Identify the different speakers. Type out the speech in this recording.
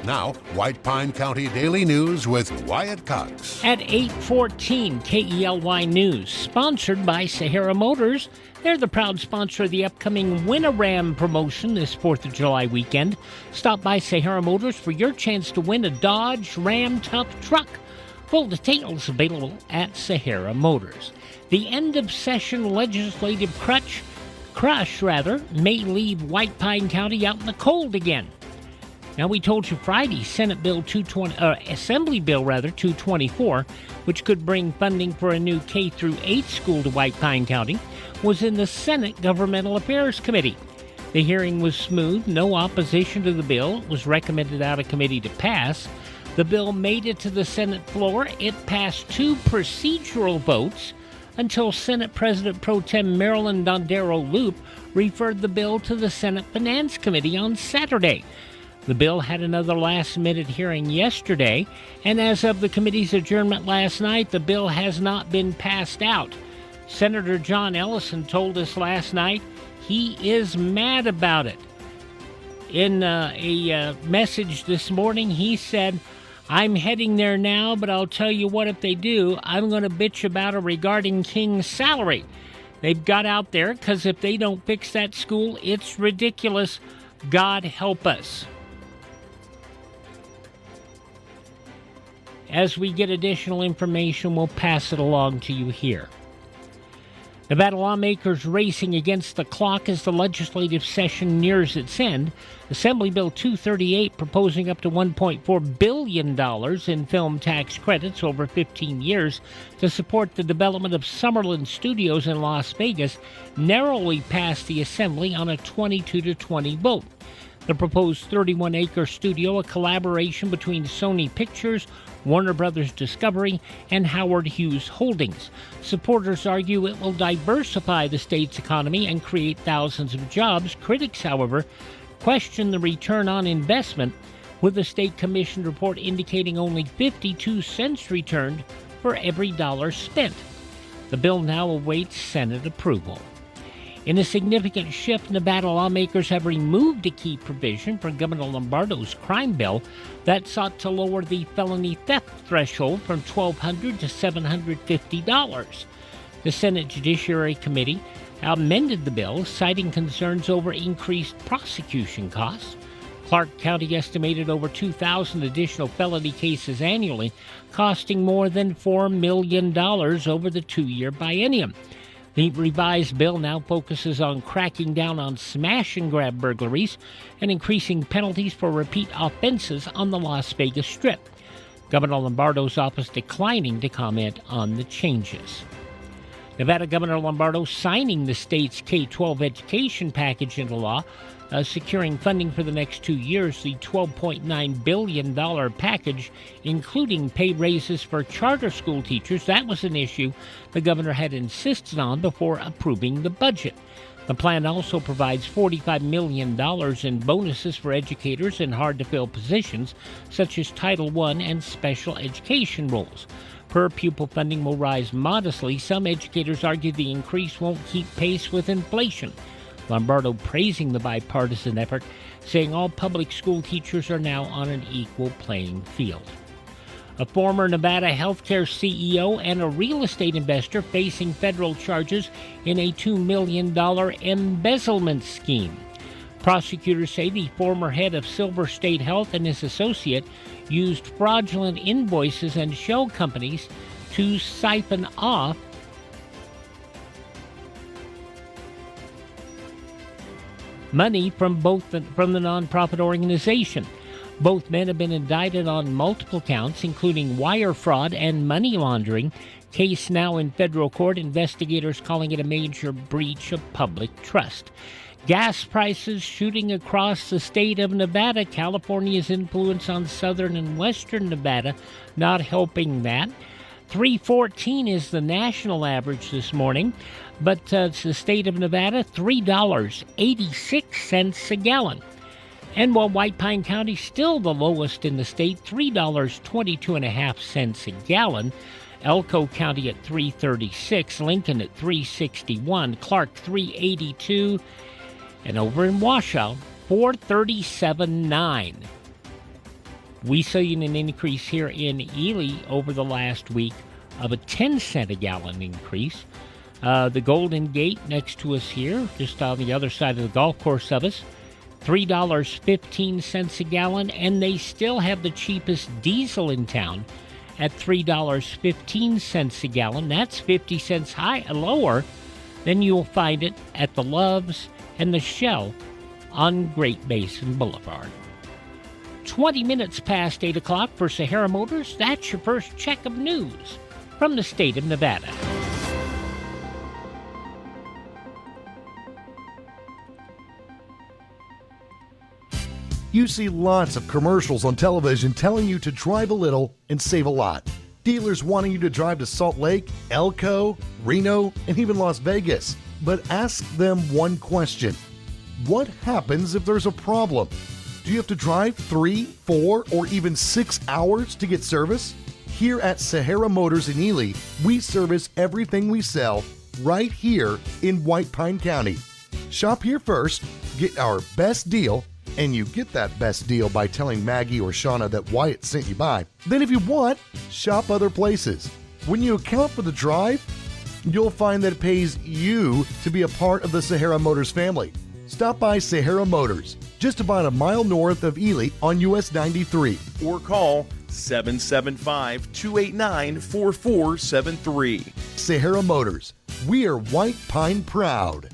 Speaker 1: Now, White Pine County Daily News with Wyatt Cox.
Speaker 2: At 8:14, KELY News, sponsored by Sahara Motors. They're the proud sponsor of the upcoming Win-A-Ram promotion this 4th of July weekend. Stop by Sahara Motors for your chance to win a Dodge Ram Tough truck. Full details available at Sahara Motors. The end-of-session legislative crush may leave White Pine County out in the cold again. Now, we told you Friday, Assembly Bill 224, which could bring funding for a new K-8 school to White Pine County, was in the Senate Governmental Affairs Committee. The hearing was smooth, no opposition to the bill. It was recommended out of committee to pass. The bill made it to the Senate floor. It passed 2 procedural votes until Senate President Pro Tem Marilyn Dondero Loop referred the bill to the Senate Finance Committee on Saturday. The bill had another last-minute hearing yesterday, and as of the committee's adjournment last night, the bill has not been passed out. Senator John Ellison told us last night he is mad about it. In a message this morning, he said, "I'm heading there now, but I'll tell you what, if they do, I'm going to bitch about it regarding King's salary. They've got out there, because if they don't fix that school, it's ridiculous. God help us." As we get additional information, we'll pass it along to you here. Nevada lawmakers racing against the clock as the legislative session nears its end. Assembly Bill 238 proposing up to $1.4 billion in film tax credits over 15 years to support the development of Summerlin Studios in Las Vegas narrowly passed the Assembly on a 22-20 vote. The proposed 31-acre studio, a collaboration between Sony Pictures, Warner Brothers Discovery, and Howard Hughes Holdings. Supporters argue it will diversify the state's economy and create thousands of jobs. Critics, however, question the return on investment, with the state commission report indicating only 52 cents returned for every dollar spent. The bill now awaits Senate approval. In a significant shift, Nevada lawmakers have removed a key provision from Governor Lombardo's crime bill that sought to lower the felony theft threshold from $1,200 to $750. The Senate Judiciary Committee amended the bill, citing concerns over increased prosecution costs. Clark County estimated over 2,000 additional felony cases annually, costing more than $4 million over the 2-year biennium. The revised bill now focuses on cracking down on smash-and-grab burglaries and increasing penalties for repeat offenses on the Las Vegas Strip. Governor Lombardo's office declining to comment on the changes. Nevada Governor Lombardo signing the state's K-12 education package into law, securing funding for the next 2 years. The $12.9 billion package, including pay raises for charter school teachers. That was an issue the governor had insisted on before approving the budget. The plan also provides $45 million in bonuses for educators in hard-to-fill positions, such as Title I and special education roles. Per-pupil funding will rise modestly. Some educators argue the increase won't keep pace with inflation. Lombardo praising the bipartisan effort, saying all public school teachers are now on an equal playing field. A former Nevada healthcare CEO and a real estate investor facing federal charges in a $2 million embezzlement scheme. Prosecutors say the former head of Silver State Health and his associate used fraudulent invoices and shell companies to siphon off money from the nonprofit organization. Both men have been indicted on multiple counts, including wire fraud and money laundering. Case now in federal court, investigators calling it a major breach of public trust. Gas prices shooting across the state of Nevada. California's influence on southern and western Nevada not helping that. $3.14 is the national average this morning, but it's the state of Nevada, $3.86 a gallon. And while White Pine County still the lowest in the state, $3.22.5 a gallon. Elko County at $3.36, Lincoln at $3.61, Clark $3.82, and over in Washoe, $4.37.9. We seen an increase here in Ely over the last week of a 10-cent a gallon increase. The Golden Gate next to us here, just on the other side of the golf course of us, $3.15 a gallon, and they still have the cheapest diesel in town at $3.15 a gallon. That's 50 cents lower than you'll find it at the Love's and the Shell on Great Basin Boulevard. 20 minutes past 8 o'clock for Sahara Motors. That's your first check of news from the state of Nevada.
Speaker 3: You see lots of commercials on television telling you to drive a little and save a lot. Dealers wanting you to drive to Salt Lake, Elko, Reno, and even Las Vegas. But ask them one question. What happens if there's a problem? Do you have to drive 3, 4, or even 6 hours to get service? Here at Sahara Motors in Ely, we service everything we sell right here in White Pine County. Shop here first, get our best deal, and you get that best deal by telling Maggie or Shauna that Wyatt sent you by. Then if you want, shop other places. When you account for the drive, you'll find that it pays you to be a part of the Sahara Motors family. Stop by Sahara Motors, just about a mile north of Ely on US 93.
Speaker 4: Or call 775-289-4473.
Speaker 3: Sahara Motors, we are White Pine proud.